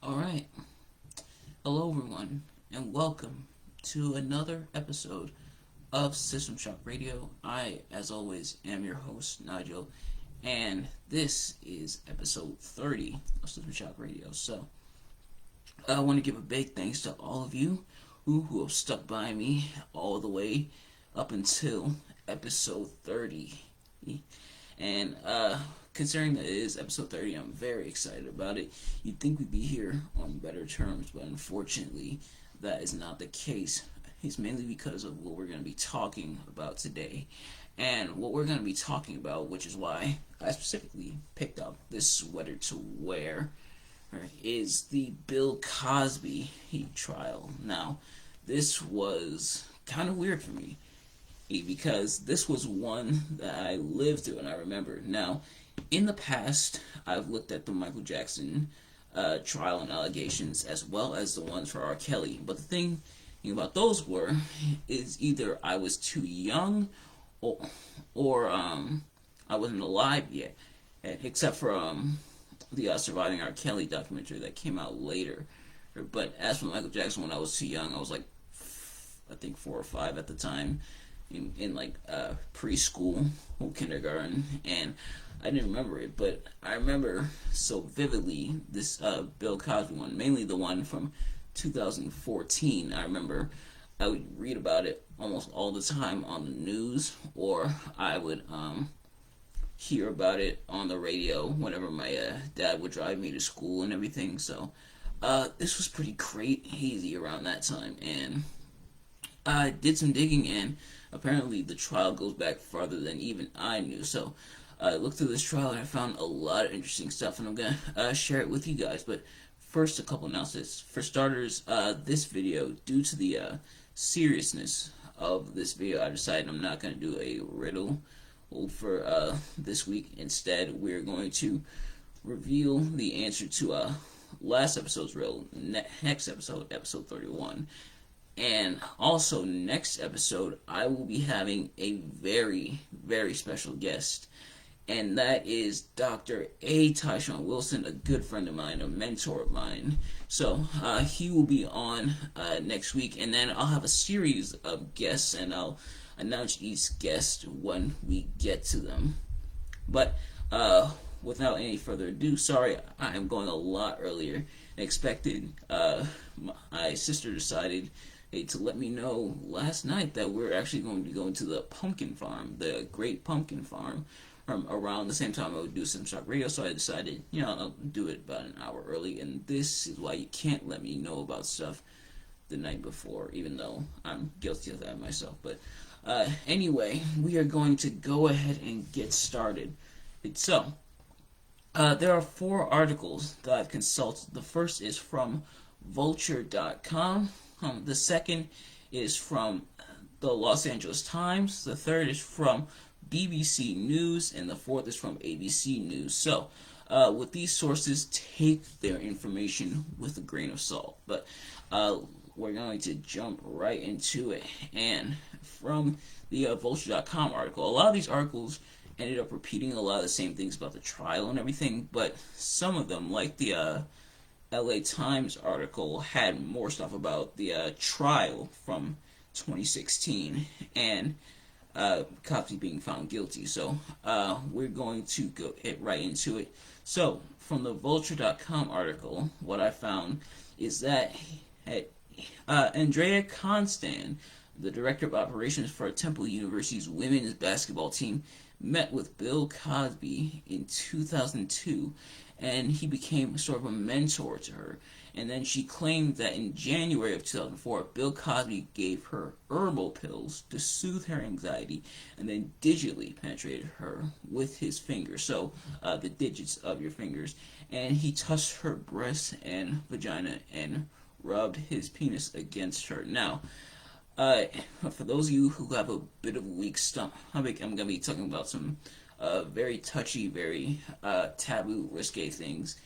Alright, hello everyone, and welcome to another episode of System Shock Radio. I, as always, am your host, Nigel, and this is episode 30 of System Shock Radio. So, I want to give a big thanks to all of you who have stuck by me all the way up until episode 30. And considering that it is episode 30, I'm very excited about it. You'd think we'd be here on better terms, but unfortunately, that is not the case. It's mainly because of what we're going to be talking about today. And what we're going to be talking about, which is why I specifically picked up this sweater to wear, is the Bill Cosby trial. Now, this was kind of weird for me because this was one that I lived through and I remember. Now, in the past, I've looked at the Michael Jackson trial and allegations as well as the ones for R. Kelly. But the thing about those is either I was too young or I wasn't alive yet, except for the Surviving R. Kelly documentary that came out later. But as for Michael Jackson, when I was too young, I was like, I think 4 or 5 at the time, in like preschool or kindergarten, and I didn't remember it, but I remember so vividly this Bill Cosby one, mainly the one from 2014. I remember I would read about it almost all the time on the news, or I would hear about it on the radio whenever my dad would drive me to school and everything. So this was pretty crazy around that time, and I did some digging, and apparently the trial goes back farther than even I knew. So I looked through this trial and I found a lot of interesting stuff, and I'm going to share it with you guys. But first, a couple announcements. For starters, this video, due to the seriousness of this video, I decided I'm not going to do a riddle for this week. Instead, we're going to reveal the answer to last episode's riddle, next episode, episode 31. And also, next episode, I will be having a very, very special guest. And that is Dr. A. Tyshawn Wilson, a good friend of mine, a mentor of mine. So, he will be on next week. And then I'll have a series of guests, and I'll announce each guest when we get to them. But, without any further ado, sorry, I'm going a lot earlier than expected. My sister decided to let me know last night that we're actually going to go into the pumpkin farm, the Great Pumpkin Farm, around the same time I would do some shock radio. So I decided, I'll do it about an hour early, and this is why you can't let me know about stuff the night before, even though I'm guilty of that myself. But anyway, we are going to go ahead and get started. So, there are 4 articles that I've consulted. The first is from Vulture.com. The second is from the Los Angeles Times. The third is from BBC News, and the fourth is from ABC News. So, with these sources, take their information with a grain of salt. But we're going to jump right into it. And from the Vulture.com article, a lot of these articles ended up repeating a lot of the same things about the trial and everything, but some of them, like the LA Times article, had more stuff about the trial from 2016 and Cosby being found guilty. So we're going to go right into it. So from the Vulture.com article, what I found is that Andrea Constand, the director of operations for Temple University's women's basketball team, met with Bill Cosby in 2002, and he became sort of a mentor to her. And then she claimed that in January of 2004, Bill Cosby gave her herbal pills to soothe her anxiety, and then digitally penetrated her with his fingers, so the digits of your fingers. And he touched her breasts and vagina and rubbed his penis against her. Now, for those of you who have a bit of a weak stomach, I'm going to be talking about some very touchy, very taboo, risque things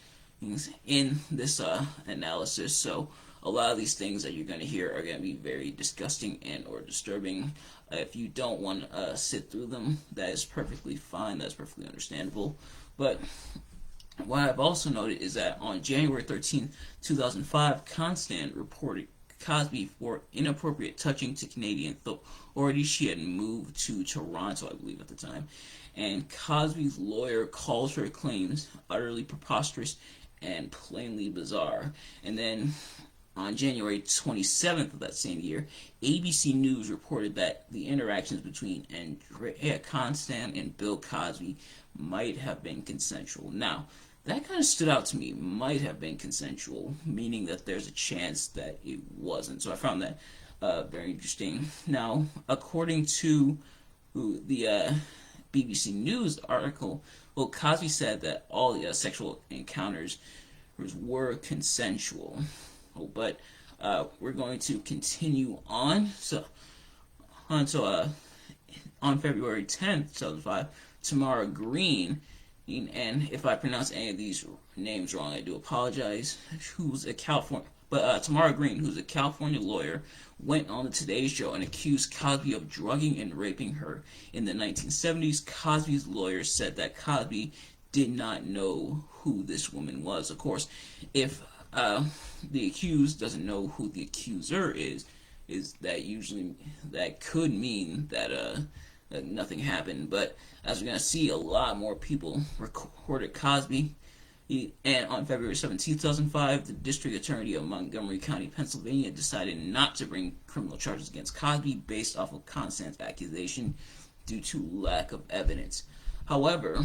in this analysis. So a lot of these things that you're going to hear are going to be very disgusting and or disturbing. If you don't want to sit through them, that is perfectly fine. That's perfectly understandable. But What I've also noted is that on January 13th, 2005, Constant reported Cosby for inappropriate touching to Canadian, though already she had moved to Toronto, I believe, at the time. And Cosby's lawyer calls her claims utterly preposterous and plainly bizarre. And then on January 27th of that same year, ABC News reported that the interactions between Andrea Constant and Bill Cosby might have been consensual. Now, that kind of stood out to me. Might have been consensual, meaning that there's a chance that it wasn't. So I found that very interesting. Now, according to the BBC News article, well, Cosby said that all the sexual encounters were consensual. Oh, but we're going to continue on. On February 10th, 2005, Tamara Green, and if I pronounce any of these names wrong, I do apologize, who's a California, but Tamara Green, who's a California lawyer, went on the Today Show and accused Cosby of drugging and raping her. In the 1970s, Cosby's lawyer said that Cosby did not know who this woman was. Of course, if the accused doesn't know who the accuser is that could mean that nothing happened. But as we're gonna see, a lot more people recorded Cosby. And on February 17, 2005, the district attorney of Montgomery County, Pennsylvania, decided not to bring criminal charges against Cosby based off of Constant's accusation due to lack of evidence. However,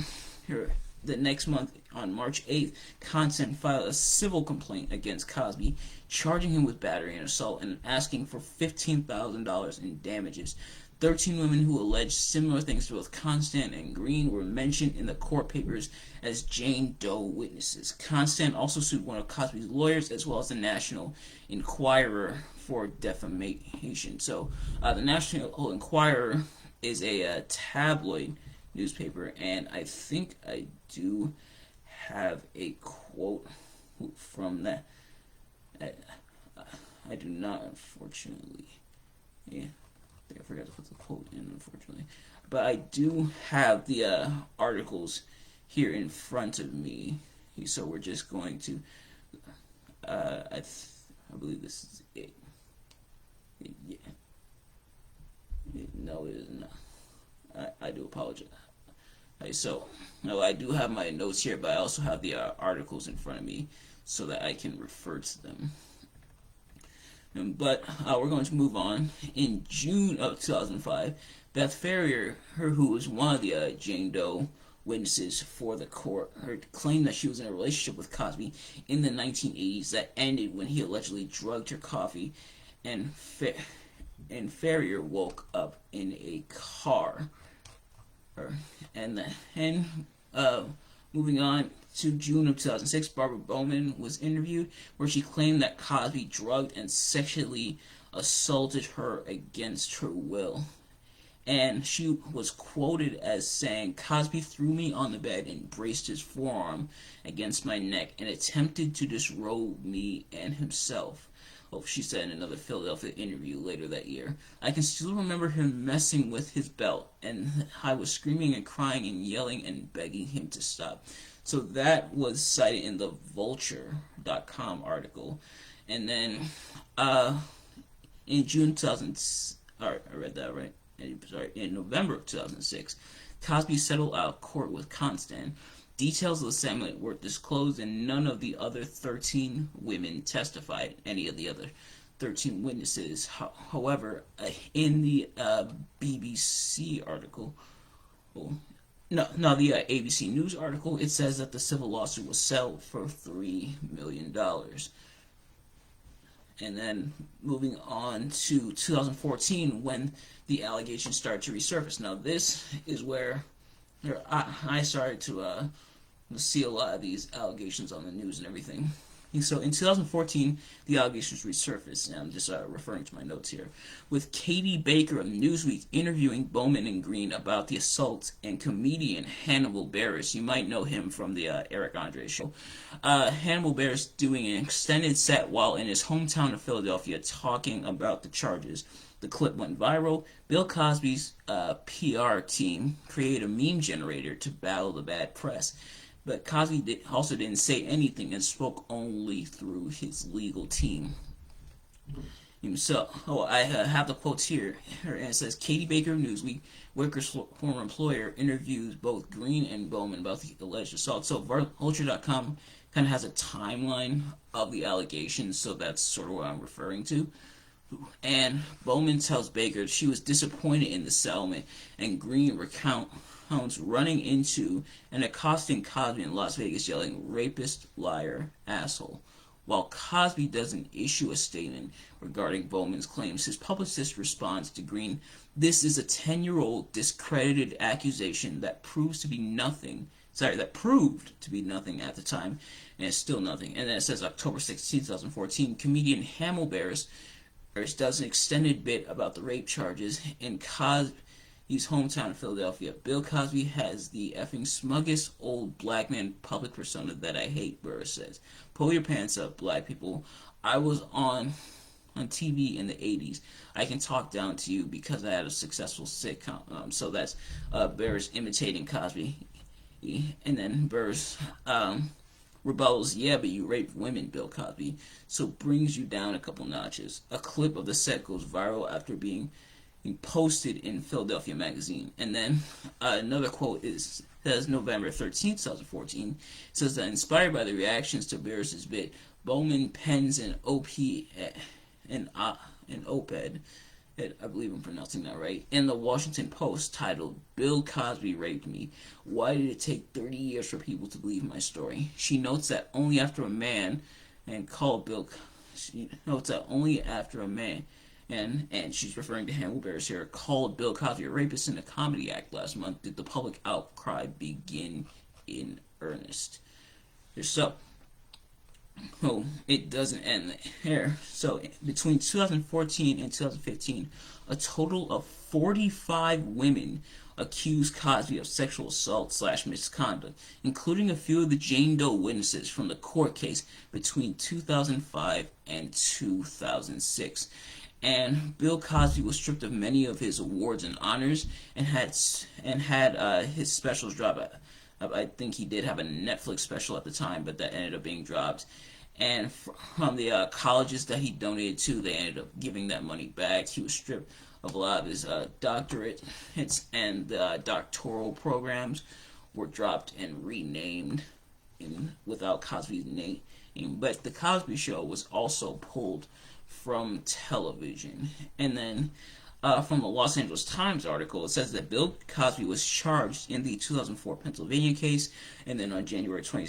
the next month, on March 8th, Constant filed a civil complaint against Cosby, charging him with battery and assault and asking for $15,000 in damages. 13 women who alleged similar things to both Constant and Green were mentioned in the court papers as Jane Doe witnesses. Constant also sued one of Cosby's lawyers as well as the National Enquirer for defamation. So the National Enquirer is a tabloid newspaper, and I think I do have a quote from that. I do not, unfortunately. Yeah, I think I forgot to put the quote in, unfortunately. But I do have the articles here in front of me. So we're just going to. I believe this is it. Yeah. No, it is not. I do apologize. So, no, I do have my notes here, but I also have the articles in front of me so that I can refer to them. But we're going to move on. In June of 2005, Beth Ferrier, who was one of the Jane Doe witnesses for the court, claimed that she was in a relationship with Cosby in the 1980s that ended when he allegedly drugged her coffee, and Ferrier woke up in a car. And moving on to June of 2006, Barbara Bowman was interviewed where she claimed that Cosby drugged and sexually assaulted her against her will. And she was quoted as saying, "Cosby threw me on the bed and braced his forearm against my neck and attempted to disrobe me and himself." Oh, she said in another Philadelphia interview later that year. "I can still remember him messing with his belt, and I was screaming and crying and yelling and begging him to stop." So that was cited in the Vulture.com article. And then in June 2000, I read that right. Sorry, in November of 2006, Cosby settled out of court with Constant. Details of the settlement were disclosed, and none of the other 13 women testified, any of the other 13 witnesses. However, in the BBC article, the ABC News article, it says that the civil lawsuit was settled for $3 million. And then moving on to 2014, when the allegations started to resurface. Now, this is where I started to see a lot of these allegations on the news and everything. And so in 2014, the allegations resurfaced, and I'm just referring to my notes here, with Katie Baker of Newsweek interviewing Bowman and Green about the assault, and comedian Hannibal Buress. You might know him from the Eric Andre show. Hannibal Buress doing an extended set while in his hometown of Philadelphia talking about the charges. The clip went viral. Bill Cosby's PR team created a meme generator to battle the bad press. But Cosby also didn't say anything and spoke only through his legal team himself. I have the quotes here. And it says, Katie Baker of Newsweek, Wicker's former employer, interviews both Green and Bowman about the alleged assault. So Vulture.com kind of has a timeline of the allegations, so that's sort of what I'm referring to. And Bowman tells Baker she was disappointed in the settlement, and Green recounts running into and accosting Cosby in Las Vegas, yelling, "Rapist, liar, asshole." While Cosby doesn't issue a statement regarding Bowman's claims, his publicist responds to Green, "This is a 10-year-old discredited accusation that proved to be nothing at the time, and it's still nothing." And then it says October 16, 2014, comedian Hamill Barris does an extended bit about the rape charges in Cosby's hometown of Philadelphia. "Bill Cosby has the effing smuggest old black man public persona that I hate," Burris says. "Pull your pants up, black people. I was on TV in the 80s. I can talk down to you because I had a successful sitcom." So that's Burris imitating Cosby. And then Burris rebels, "Yeah, but you raped women, Bill Cosby," so brings you down a couple notches. A clip of the set goes viral after being posted in Philadelphia Magazine. And then another quote says November 13th, 2014, says that inspired by the reactions to Barris's bit, Bowman pens an op-ed, I believe I'm pronouncing that right, in the Washington Post titled, "Bill Cosby Raped Me. Why did it take 30 years for people to believe my story?" She notes that only after a man and she's referring to Hamill Barris here, called Bill Cosby a rapist in a comedy act last month, did the public outcry begin in earnest. So, it doesn't end there. So, between 2014 and 2015, a total of 45 women accused Cosby of sexual assault / misconduct, including a few of the Jane Doe witnesses from the court case between 2005 and 2006. And Bill Cosby was stripped of many of his awards and honors, and had his specials dropped. I think he did have a Netflix special at the time, but that ended up being dropped. And from the colleges that he donated to, they ended up giving that money back. He was stripped of a lot of his doctorates, and the doctoral programs were dropped and renamed without Cosby's name. But the Cosby Show was also pulled from television. And then from the Los Angeles Times article, it says that Bill Cosby was charged in the 2004 Pennsylvania case, and then on January 6,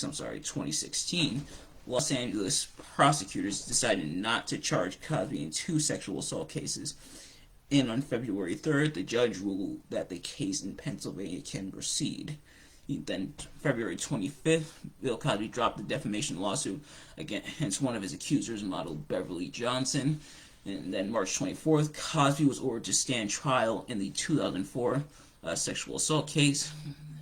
2016, Los Angeles prosecutors decided not to charge Cosby in 2 sexual assault cases. And on February 3rd, the judge ruled that the case in Pennsylvania can proceed. Then February 25th, Bill Cosby dropped the defamation lawsuit against one of his accusers, model Beverly Johnson. And then March 24th, Cosby was ordered to stand trial in the 2004 sexual assault case.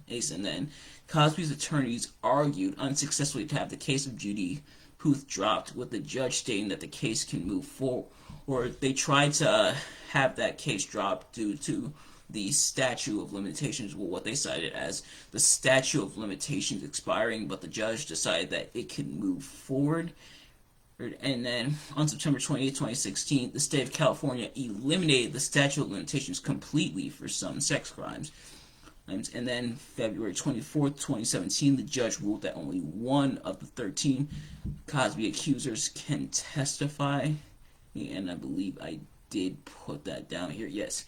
And then Cosby's attorneys argued unsuccessfully to have the case of Judy Huth dropped, with the judge stating that the case can move forward. Or they tried to have that case dropped due to the statute of limitations, what they cited as the statute of limitations expiring, but the judge decided that it could move forward. And then on September 28, 2016, the state of California eliminated the statute of limitations completely for some sex crimes. And then February 24th, 2017, the judge ruled that only one of the 13 Cosby accusers can testify. And I believe I did put that down here. Yes.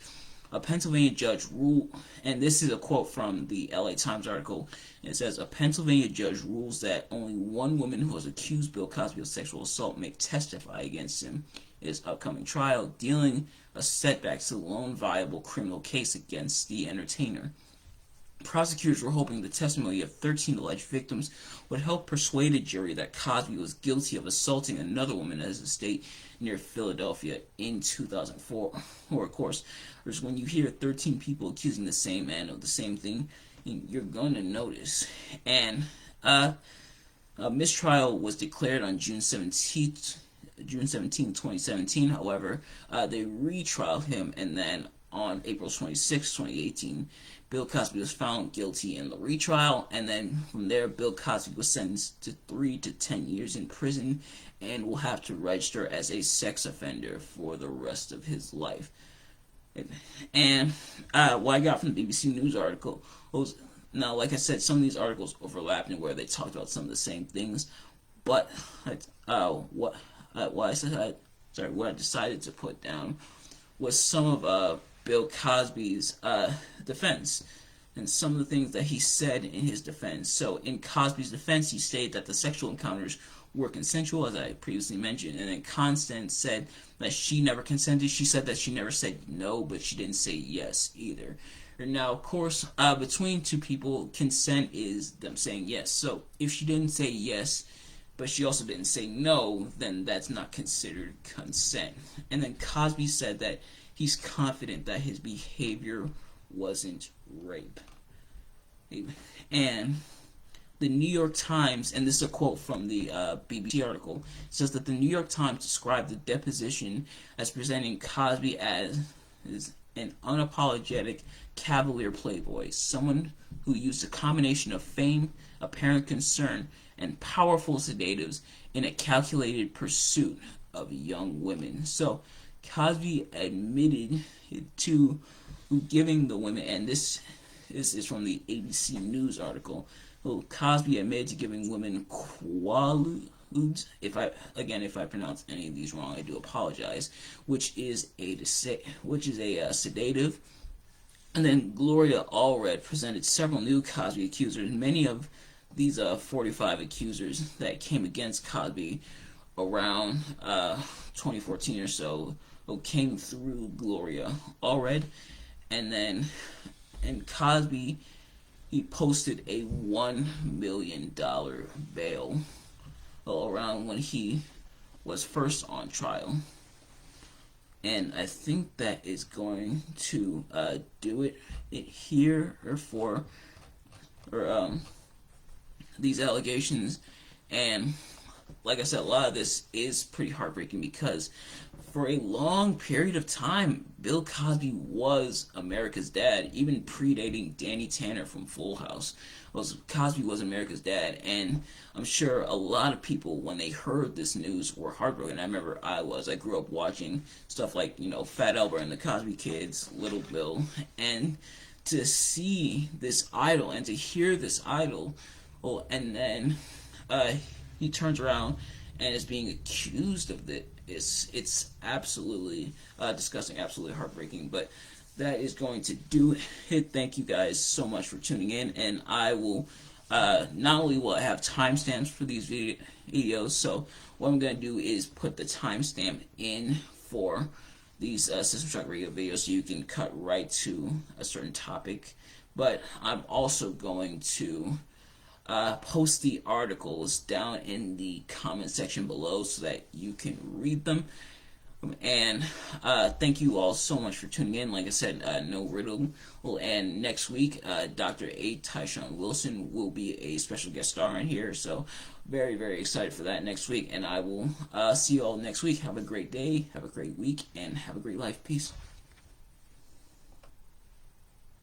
A Pennsylvania judge ruled, and this is a quote from the LA Times article. It says, a Pennsylvania judge rules that only one woman who has accused Bill Cosby of sexual assault may testify against him in his upcoming trial, dealing a setback to the lone viable criminal case against the entertainer. Prosecutors were hoping the testimony of 13 alleged victims would help persuade a jury that Cosby was guilty of assaulting another woman at his estate near Philadelphia in 2004. Or, of course, when you hear 13 people accusing the same man of the same thing, you're going to notice. And a mistrial was declared on June 17, 2017. However, they retrialed him, and then on April 26, 2018, Bill Cosby was found guilty in the retrial, and then from there, Bill Cosby was sentenced to 3 to 10 years in prison and will have to register as a sex offender for the rest of his life. And what I got from the BBC News article was, now, like I said, some of these articles overlapped in where they talked about some of the same things, but what I decided to put down was some of Bill Cosby's defense and some of the things that he said in his defense. So in Cosby's defense, he stated that the sexual encounters were consensual, as I previously mentioned, and then Constance said that she never consented. She said that she never said no, but she didn't say yes either. Now, of course, between two people, consent is them saying yes. So if she didn't say yes, but she also didn't say no, then that's not considered consent. And then Cosby said that he's confident that his behavior wasn't rape. And the New York Times, and this is a quote from the BBC article, says that the New York Times described the deposition as presenting Cosby as an unapologetic cavalier playboy, someone who used a combination of fame, apparent concern, and powerful sedatives in a calculated pursuit of young women. So Cosby admitted to giving the women, and this is from the ABC News article, Cosby admitted to giving women quaaludes, if I pronounce any of these wrong, I do apologize, which is a sedative. And then Gloria Allred presented several new Cosby accusers. Many of these 45 accusers that came against Cosby around 2014 or so came through Gloria Allred. And Cosby, he posted a $1 million bail around when he was first on trial. And I think that is going to do it here for these allegations. And like I said, a lot of this is pretty heartbreaking because for a long period of time, Bill Cosby was America's dad, even predating Danny Tanner from Full House. Cosby was America's dad, and I'm sure a lot of people, when they heard this news, were heartbroken. I remember I grew up watching stuff like, Fat Albert and the Cosby Kids, Little Bill, and to see this idol and to hear this idol, and then he turns around and is being accused of it. It's absolutely disgusting, absolutely heartbreaking. But that is going to do it. Thank you guys so much for tuning in, and I will not only will I have timestamps for these videos, so what I'm going to do is put the timestamp in for these System Shock Radio videos so you can cut right to a certain topic. But I'm also going to post the articles down in the comment section below so that you can read them. And thank you all so much for tuning in. Like I said, no riddle. And next week, Dr. A. Tyshawn Wilson will be a special guest star in here. So very, very excited for that next week. And I will see you all next week. Have a great day, have a great week, and have a great life. Peace.